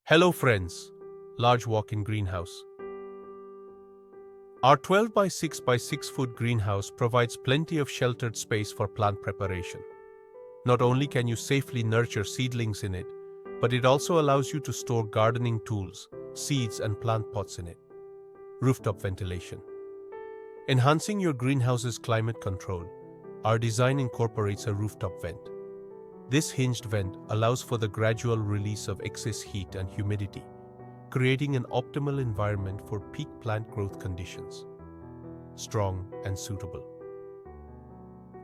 Hello friends, large walk-in greenhouse. Our 12 by 6 by 6 foot greenhouse provides plenty of sheltered space for plant preparation. Not only can you safely nurture seedlings in it, but it also allows you to store gardening tools, seeds and plant pots in it. Rooftop ventilation. Enhancing your greenhouse's climate control, our design incorporates a rooftop vent. This hinged vent allows for the gradual release of excess heat and humidity, creating an optimal environment for peak plant growth conditions. Strong and suitable.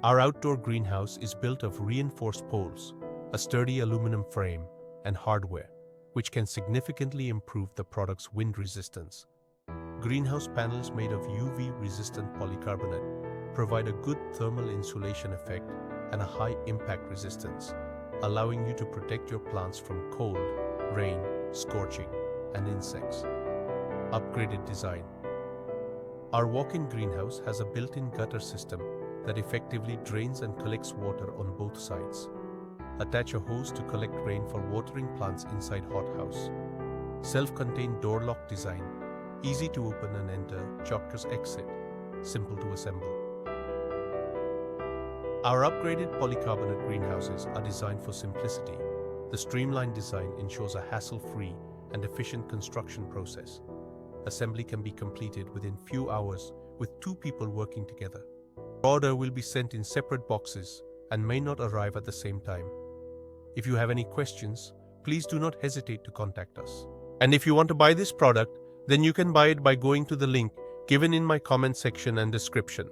Our outdoor greenhouse is built of reinforced poles, a sturdy aluminum frame, and hardware, which can significantly improve the product's wind resistance. Greenhouse panels made of UV-resistant polycarbonate provide a good thermal insulation effect and a high impact resistance, allowing you to protect your plants from cold, rain, scorching, and insects. Upgraded design. Our walk-in greenhouse has a built-in gutter system that effectively drains and collects water on both sides. Attach a hose to collect rain for watering plants inside hothouse. Self-contained door lock design, easy to open and enter, Chocker's exit, simple to assemble. Our upgraded polycarbonate greenhouses are designed for simplicity. The streamlined design ensures a hassle-free and efficient construction process. Assembly can be completed within few hours with 2 people working together. Order will be sent in separate boxes and may not arrive at the same time. If you have any questions, please do not hesitate to contact us. And if you want to buy this product, then you can buy it by going to the link given in my comment section and description.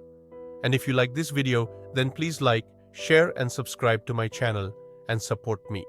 And if you like this video, then please like, share and subscribe to my channel and support me.